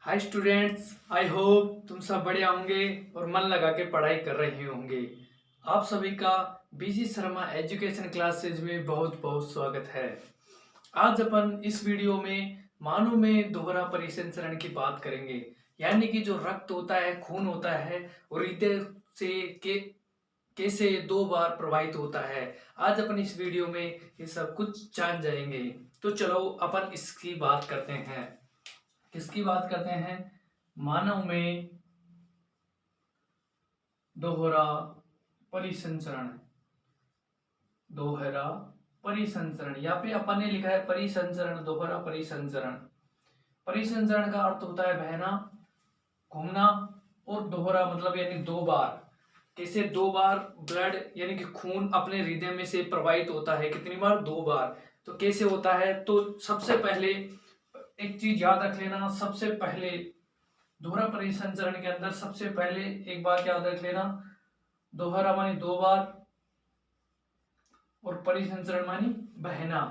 Hi students, I hope तुम सब बढ़िया होंगे और मन लगा के पढ़ाई कर रहे होंगे। आप सभी का बीजी शर्मा एजुकेशन क्लासेज में बहुत बहुत स्वागत है। आज अपन इस वीडियो में मानव में दोहरा परिसंचरण की बात करेंगे, यानी कि जो रक्त होता है, खून होता है और हृदय से कैसे दो बार प्रवाहित होता है। आज अपन इस वीडियो में ये सब कुछ जान जाएंगे। तो चलो अपन इसकी बात करते हैं। किसकी बात करते हैं? मानव में दोहरा परिसंचरण। दोहरा परिसंचरण, यहाँ पे अपन ने लिखा है परिसंचरण, दोहरा परिसंचरण। परिसंचरण का अर्थ होता है बहना, घूमना, और दोहरा मतलब यानी दो बार। कैसे दो बार ब्लड यानी कि खून अपने हृदय में से प्रवाहित होता है, कितनी बार? दो बार। तो कैसे होता है? तो सबसे पहले एक चीज याद रख लेना, सबसे पहले दोहरा परिसंचरण के अंदर सबसे पहले एक बात याद रख लेना, दोहरा मानी दो बार और परिसंचरण मानी बहना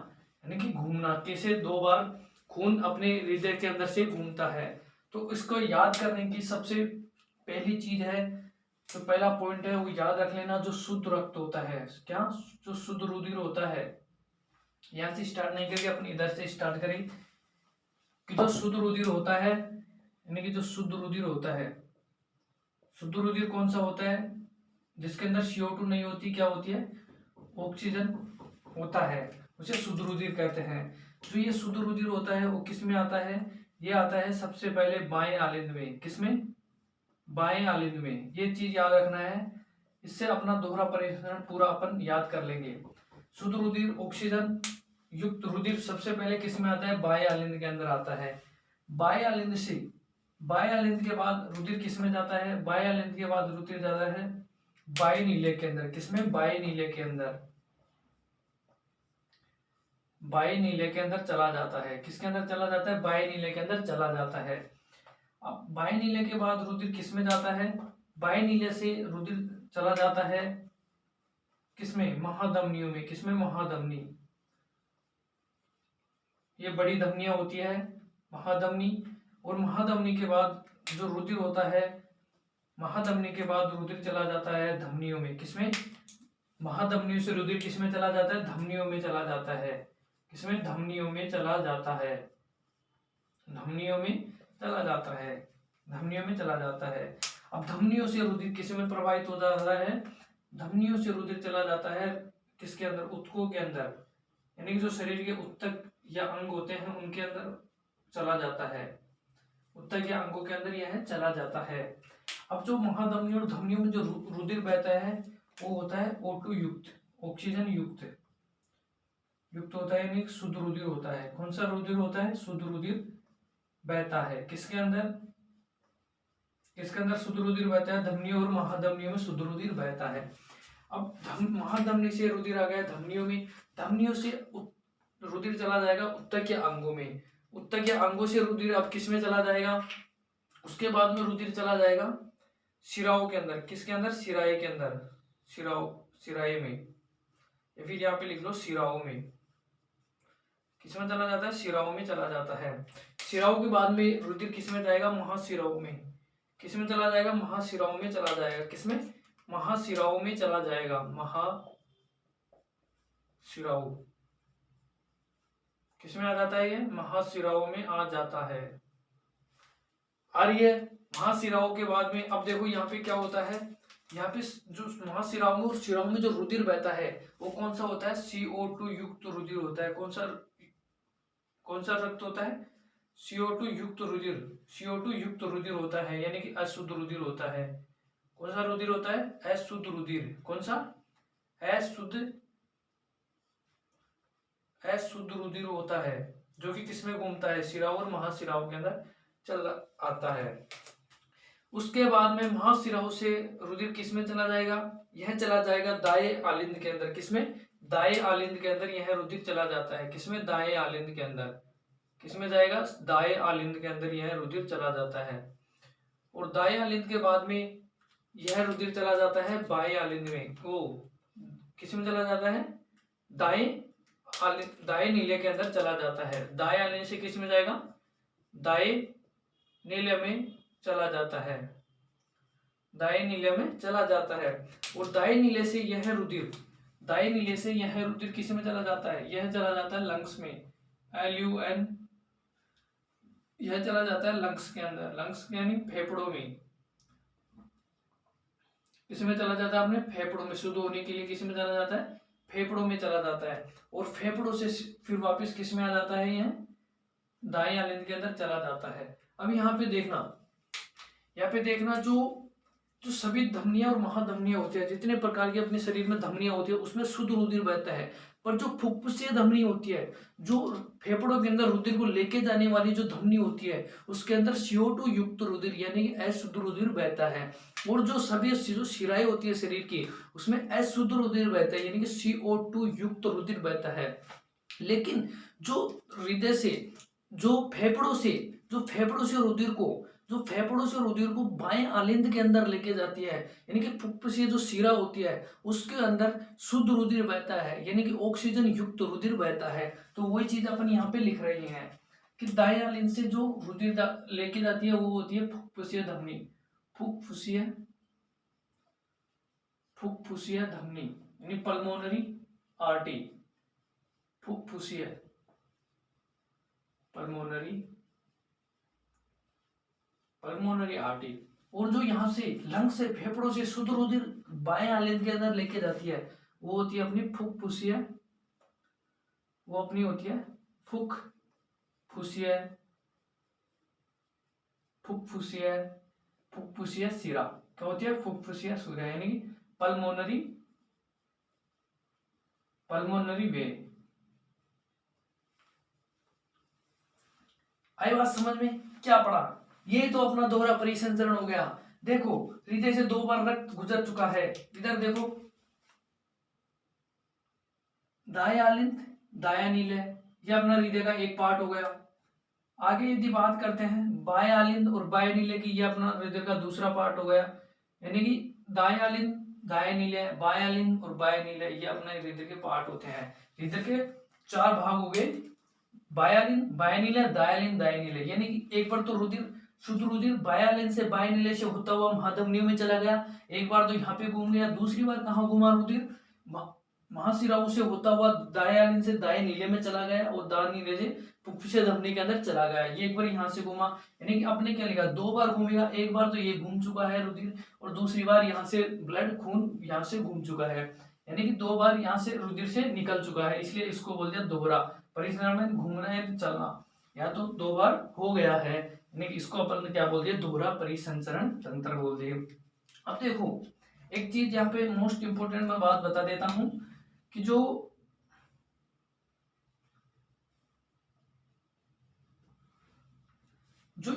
यानी कि घूमना। कैसे दो बार खून अपने हृदय के अंदर से घूमता है। तो इसको याद करने की सबसे पहली चीज है, तो पहला पॉइंट है वो याद रख लेना, जो शुद्ध रक्त होता है। क्या? जो शुद्ध रुधिर होता है। यहां से स्टार्ट नहीं करके अपनी इधर से स्टार्ट करें कि जो शुद्ध रुधिर होता है, यानी कि जो शुद्ध रुधिर होता है, शुद्ध रुधिर कौन सा होता है? जिसके अंदर CO2 नहीं होती, क्या होती है? ऑक्सीजन होता है, उसे शुद्ध रुधिर कहते हैं। तो ये शुद्ध रुधिर होता है वो किस में आता है? ये आता है सबसे पहले बाएं आलिंद में। किसमें? बाएं आलिंद में। ये चीज याद रखना है, इससे अपना दोहरा परिसंचरण पूरा अपन याद कर लेंगे। शुद्ध रुधिर, ऑक्सीजन युक्त रुधिर सबसे पहले किस में आता है? बाएं आलिंद के अंदर आता है। बाएं आलिंद से, बाएं आलिंद के बाद रुधिर किस में जाता है? बाएं आलिंद के बाद रुधिर जाता है बाएं नीले के अंदर। किसमें? बाएं नीले के अंदर। बाएं नीले के अंदर चला जाता है। किसके अंदर चला जाता है? बाएं नीले के अंदर चला जाता है। अब बाएं नीले के बाद रुधिर किस में जाता है? बाएं नीले से रुधिर चला जाता है किसमें? महाधमनियों में। किसमें? महाधमनी। ये बड़ी धमनियां होती है महाधमनी, और महाधमनी के बाद जो रुधिर होता है, महाधमनी के बाद रुधिर चला जाता है धमनियों में। किसमें? महाधमनियों से रुधिर किसमें चला जाता है? धमनियों में चला जाता है। किसमें? धमनियों में चला जाता है। धमनियों में चला जाता है। धमनियों में चला जाता है। अब धमनियों से रुधिर किसमें प्रवाहित हो जाता है? धमनियों से रुधिर चला जाता है किसके अंदर? ऊतकों के अंदर, यानी कि जो शरीर के ऊतक या अंग होते हैं उनके अंदर चला जाता है। ऊतक या अंगों के अंदर यह चला जाता है। अब जो महाधमनी और धमनियों में जो रुधिर बहता है वो होता है O2 युक्त, ऑक्सीजन युक्त युक्त होता है, यानी शुद्ध रुधिर होता है। कौन सा रुधिर होता है? शुद्ध रुधिर बहता है। किसके अंदर? किसके अंदर शुद्ध रुधिर बहता है? धमनियों और महाधमनियों में शुद्ध रुधिर बहता है। अब महाधमनी से रुधिर आ गया धमनियों में, धमनियों से रुधिर चला जाएगा ऊतक या अंगों में, ऊतक या अंगों से रुधिर अब किस में चला जाएगा? उसके बाद में रुधिर चला जाएगा शिराओं के अंदर। किसके अंदर? शिराए के अंदर। शिराओं, शिराए में, या फिर यहाँ पे लिख लो शिराओं में। किसमें चला जाता है? शिराओं में चला जाता है। शिराओं के बाद में रुधिर किसमें जाएगा? महाशिराओं में। किसमें चला जाएगा? महाशिराओं में चला जाएगा। किसमें? महाशिराओं में चला जाएगा। महाशिराओं किसमें आ जाता है? ये महाशिराओं में आ जाता है। और ये महाशिराओं के बाद में अब देखो यहाँ पे क्या होता है, यहाँ पे जो महाशिराओं में और शिराओं में जो रुधिर बहता है वो कौन सा होता है? CO2 युक्त रुधिर होता है। कौन सा रक्त होता है? CO2 युक्त रुधिर। CO2 युक्त रुधिर होता है, यानी कि अशुद्ध रुधिर होता है। कौन सा रुधिर होता है? अशुद्ध रुधिर। कौन सा? अशुद्ध रुधिर होता है, जो कि किसमें घूमता है? शिराओं और महाशिराओं के अंदर चल आता है। उसके बाद में महाशिराओं से रुधिर किसमें चला जाएगा? यह चला जाएगा दाएं आलिंद के अंदर। किसमें? दाएं आलिंद के अंदर यह रुधिर चला जाता है। किसमें? दाएं आलिंद के अंदर। किसमें जाएगा? दाएं आलिंद के अंदर यह रुधिर चला जाता है। और दाएं आलिंद के बाद में यह रुधिर चला जाता है बाएं आलिंद में। ओ, किसमें चला जाता है? दाएं नीले के अंदर चला जाता है। दाएं आलिंद से किसमें जाएगा? दाएं नीले में चला जाता है, दाएं नीले में चला जाता है। और दाएं नीले से यह रुधिर, दाएं नीले से यह रुधिर किस में चला जाता है, यह चला जाता है लंग्स में, LUN, यह चला जाता है लंग्स के अंदर, लंग्स यानी फेफड़ों में। किसमें चला जाता है, अपने फेफड़ों में, शुद्ध होने के लिए किसमें चला जाता है, फेफड़ों में चला जाता है। और फेफड़ों से फिर वापस किसमें आ जाता है, यह दाएं आलिंद के अंदर चला जाता है। अब यहाँ पे देखना जो सभी धमनियां और महाधमनियां होती है, जितने प्रकार की अपने शरीर में धमनियां होती है, उसमें शुद्ध रुधिर बहता है। पर जो फुफ्फुसीय धमनी होती है, जो फेफड़ों के अंदर रुधिर को लेके जाने वाली जो धमनी होती है, उसके अंदर CO2 युक्त रुधिर यानी कि अशुद्ध रुधिर बहता है। और जो सभी जो शिराएं होती है शरीर की, उसमें अशुद्ध रुधिर बहता है यानी कि CO2 युक्त रुधिर बहता है। लेकिन जो हृदय से, जो फेफड़ों से रुधिर को बाएं आलिंद के अंदर लेके जाती है, यानी कि फुफ्फुसीय जो शिरा होती है उसके अंदर शुद्ध रुधिर बहता है, यानी कि ऑक्सीजन युक्त रुधिर बहता है। तो वही चीज अपन यहाँ पे लिख रहे हैं कि दाएं आलिंद से जो रुधिर लेके जाती है वो होती है फुफ्फुसीय धमनी, फुफ्फुसीय धमनी यानी पल्मोनरी आर्टरी, फुफ्फुसीय पल्मोनरी आर्टरी। और जो यहाँ से लंग से, फेफड़ों से शुद्ध रुधिर बाएं आलिंद के अंदर लेके जाती है वो होती है अपनी फुफ्फुसीय, फुफ्फुसीय शिरा। क्या होती है, फुफ्फुसीय शिरा यानी कि पल्मोनरी वेन। आई बात समझ में, क्या पढ़ा, ये तो अपना दोहरा परिसंचरण हो गया। देखो हृदय से 2 बार रक्त गुजर चुका है, इधर देखो दाएं आलिंद, दायां नीले, ये अपना हृदय का एक पार्ट हो गया। आगे यदि बात करते हैं बाएं आलिंद और बाएं नीले की, ये अपना हृदय का दूसरा पार्ट हो गया, यानी कि दाएं आलिंद, दाएं नीले, बाएं आलिंद और बाएं नीले, ये अपने हृदय के पार्ट होते हैं। हृदय के 4 भाग हो गए, बाएं आलिंद, बाएं नीले, दाएं आलिंद, दाएं नीले। यानी कि एक बार तो रुधिर, शुद्ध रुधिर बाएं आलिंद से बाएं नीले से होता हुआ महाधमनियों में चला गया, एक बार तो यहाँ पे घूम गया, दूसरी बार कहाँ घूमा रुधिर, महाशिराओं से होता हुआ दाएं आलिंद से दाएं नीले में चला गया और दाएं नीले से फुफ्फुसीय धमनी के अंदर चला गया। ये एक बार यहाँ से घूमा, यानी कि अपने क्या लिखा, 2 बार घूमेगा, एक बार तो ये घूम चुका है रुधिर और दूसरी बार यहाँ से ब्लड, खून यहाँ से घूम चुका है, यानी कि 2 बार यहाँ से रुधिर से निकल चुका है, इसलिए इसको बोल दिया दोहरा परिसंचरण। में घूमना या चलना, या तो 2 बार हो गया है, यानी कि इसको अपन क्या बोल दिया, दोहरा परिसंचरण तंत्र बोल दिए। अब देखो एक चीज यहाँ पे मोस्ट इंपोर्टेंट मैं बात बता देता हूँ कि जो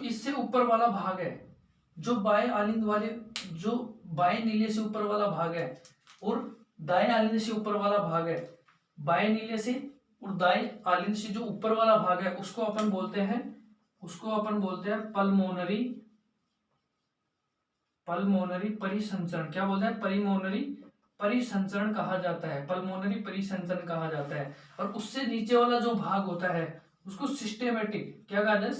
इससे ऊपर वाला भाग है, जो बाएं आलिंद वाले, जो बाएं नीले से ऊपर वाला भाग है और दाएं आलिंद से ऊपर वाला भाग है, बाएं नीले से और दाएं आलिंद से जो ऊपर वाला भाग है उसको अपन बोलते हैं पल्मोनरी परिसंचरण। क्या बोलते हैं, परिसंचरण कहा जाता है, पल्मोनरी परिसंचरण कहा जाता है। और उससे नीचे वाला जो भाग होता है उसको सिस्टेमेटिक, क्या कहा जाए,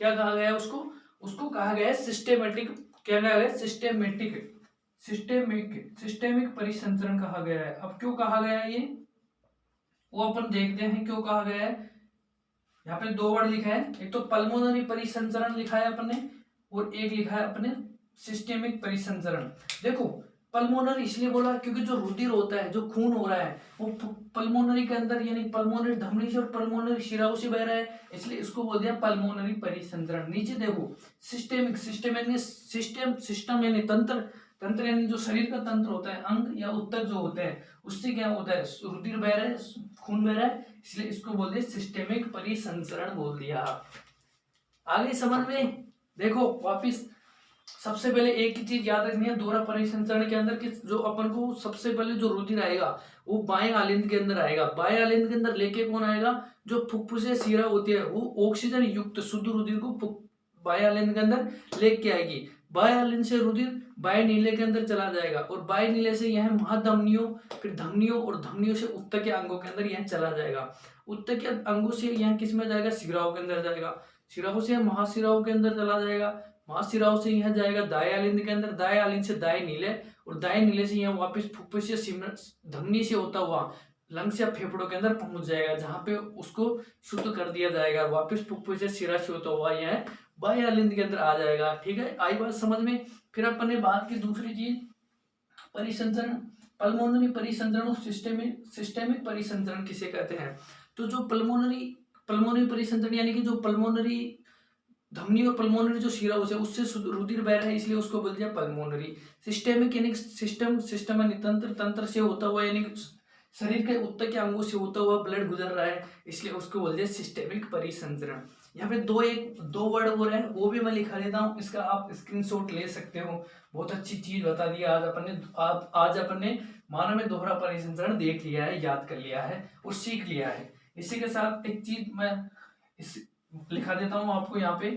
क्या कहा गया है, उसको कहा गया है सिस्टेमेटिक, क्या कहा गया है, सिस्टेमिक परिसंचरण कहा गया है। अब क्यों कहा गया है ये, वो अपन देखते हैं क्यों कहा गया है। यहाँ पे 2 वर्ड लिखा है, एक तो पल्मोनरी परिसंचरण लिखा है अपने और एक लिखा है अपने सिस्टेमिक परिसंचरण। देखो पल्मोनरी इसलिए बोला क्योंकि जो रुधिर होता है, जो खून हो रहा है वो पल्मोनरी के अंदर यानी पल्मोनरी धमनी से और पल्मोनरी शिराओं से बह रहा है, इसलिए इसको बोल दिया पल्मोनरी परिसंचरण। नीचे देखो सिस्टम यानी तंत्र यानी जो शरीर का तंत्र होता है, अंग या उत्तक जो होते हैं, उससे क्या होता है, रुधिर बह रहा है, खून बह रहा है, इसलिए इसको बोल दिया सिस्टेमिक परिसंचरण बोल दिया। आगे समझ में, देखो वापिस सबसे पहले एक ही चीज याद रखनी है दोहरा परिसंचरण के अंदर कि जो अपन को सबसे पहले जो रुधिर आएगा वो बाएं आलिंद के अंदर आएगा। बाएं आलिंद के अंदर लेके कौन आएगा, जो फुफ्फुसीय शिरा होती है वो ऑक्सीजन युक्त शुद्ध रुधिर को बाएं आलिंद के अंदर लेके आएगी। बाएं आलिंद से रुधिर बाएं नीले के अंदर चला जाएगा और बाएं नीले से यह महाधमनियों, फिर धमनियों और धमनियों से उत्तक अंगों के अंदर यह चला जाएगा। उत्तक अंगों से यह किस में जाएगा, शिराओं के अंदर जाएगा। शिराओं से महाशिराओं के अंदर चला जाएगा, महाशिराओं से यहाँ जाएगा दाएं आलिंद के अंदर, दाएं आलिंद से दाएं नीले, और दाएं नीले से यहाँ वापस फुफ्फुस या धमनी से होता हुआ लंग्स या फेफड़ों के अंदर पहुंच जाएगा, जहां पे उसको शुद्ध कर दिया जाएगा, वापस फुफ्फुस या शिरा से होता हुआ यह बाह्य आलिंद के अंदर आ जाएगा। ठीक है, आई बात समझ में। फिर अपन ने बात की दूसरी चीज परिसंचरण, पल्मोनरी परिसंचरण और सिस्टेमिक परिसंचरण किसे कहते हैं। तो जो पल्मोनरी परिसंचरण यानी कि जो पल्मोनरी धमनी और पल्मोनरी जो शिरा है उससे रुधिर बह रहा है, इसलिए उसको बोल दिया पल्मोनरी। सिस्टेमिक यानी सिस्टम यानी तंत्र से होता हुआ, यानी शरीर के ऊतक के अंगों से होता हुआ ब्लड गुजर रहा है, इसलिए उसको बोल दिया सिस्टेमिक परिसंचरण। यहाँ पे दो वर्ड और है, वो भी मैं लिखा देता हूँ, इसका आप स्क्रीनशॉट ले सकते हो। बहुत अच्छी चीज बता दी आज अपन ने मानव में दोहरा परिसंचरण देख लिया है, याद कर लिया है और सीख लिया है। इसी के साथ एक चीज मैं लिखा देता हूं आपको यहाँ पे।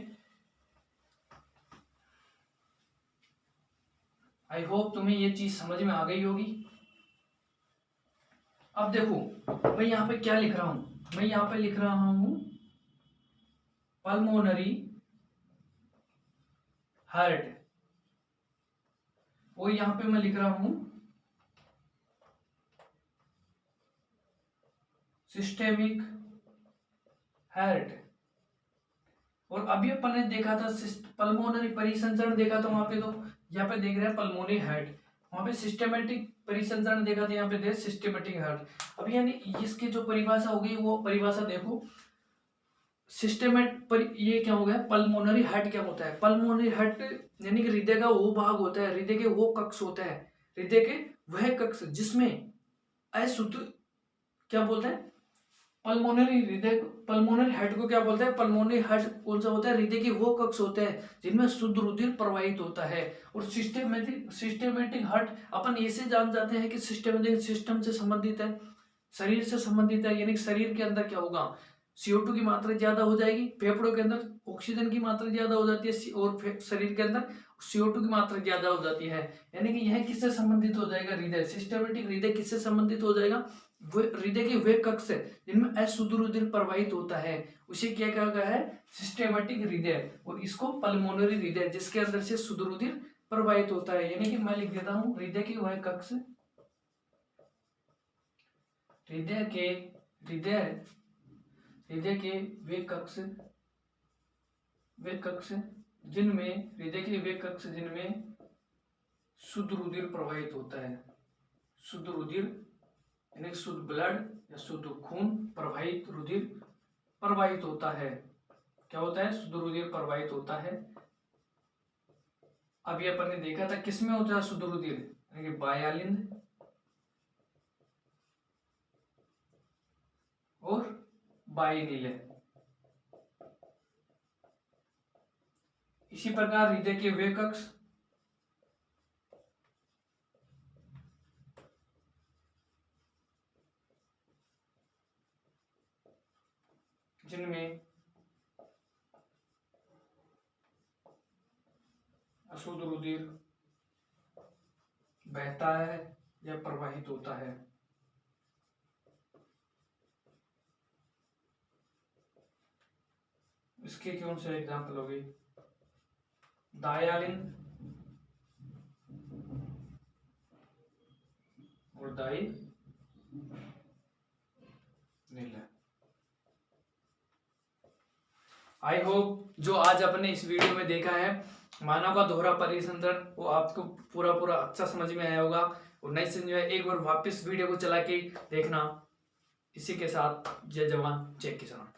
आई होप तुम्हें ये चीज समझ में आ गई होगी। अब देखो मैं यहाँ पे क्या लिख रहा हूं, मैं यहाँ पे लिख रहा हूं पल्मोनरी हार्ट, और यहाँ पे मैं लिख रहा हूं सिस्टेमिक हार्ट। और अभी अपन ने देखा था पल्मोनरी परिसंचरण देखा था वहां पे, तो यहाँ पे देख रहे हैं पल्मोनरी हार्ट, वहां पे सिस्टेमेटिक परिसंचरण देखा था, यहाँ पे देख सिस्टेमेटिक हार्ट। अब यानी इसकी जो परिभाषा होगी वो परिभाषा देखो, ये क्या हो गया, पल्मोनरी हार्ट क्या होता है। पल्मोनरी हार्ट यानी कि हृदय का वो भाग होता है, हृदय के वो कक्ष होता है, हृदय के वह कक्ष जिसमें अशुद्ध, क्या बोलते हैं, पल्मोनरी हार्ट को क्या बोलते हैं, पल्मोनरी हार्ट कौन सा होता है, हृदय के वो कक्ष होते हैं जिनमें शुद्ध रुधिर प्रवाहित होता है। और सिस्टेमेटिक हार्ट अपन ऐसे जान जाते हैं कि सिस्टेमेटिक सिस्टम से संबंधित है, शरीर से संबंधित है, यानी शरीर के अंदर क्या होगा, CO2 की मात्रा ज्यादा हो जाएगी, फेफड़ों के अंदर ऑक्सीजन की मात्रा ज्यादा हो जाती है, और शरीर के अंदर CO2 की मात्रा ज्यादा हो जाती है। यानी कि यह किससे संबंधित हो जाएगा, हृदय। सिस्टेमेटिक हृदय किससे संबंधित हो जाएगा, हृदय के वे कक्ष जिनमें अशुद्ध रुधिर प्रवाहित होता है, उसे क्या कहा गया है, सिस्टेमेटिक हृदय। और इसको पल्मोनरी हृदय, जिसके अंदर से शुद्ध रुधिर प्रवाहित होता है। यानी कि मैं लिख देता हूं हृदय के वह कक्ष, हृदय के वे कक्ष जिनमें शुद्ध रुधिर प्रवाहित होता है, शुद्ध रुधिर यानी शुद्ध ब्लड या शुद्ध खून रुधिर प्रवाहित होता है। क्या होता है, शुद्ध रुधिर प्रवाहित होता है। अभी अपन ने देखा था किसमें होता है शुद्ध रुधिर, यानी कि बाह्यालिंद और बाह्य नीले। इसी प्रकार हृदय के वे कक्ष जिनमें अशुद्ध रुधिर बहता है या प्रवाहित होता है। इसके कौन से एग्जाम्पल हो गई, दायालिंद और दाई नीला। आई होप जो आज अपने इस वीडियो में देखा है मानव का दोहरा परिसंचरण, वो आपको पूरा अच्छा समझ में आया होगा। और नहीं समझ में एक बार वापस वीडियो को चला के देखना। इसी के साथ जय जवान जय किसान।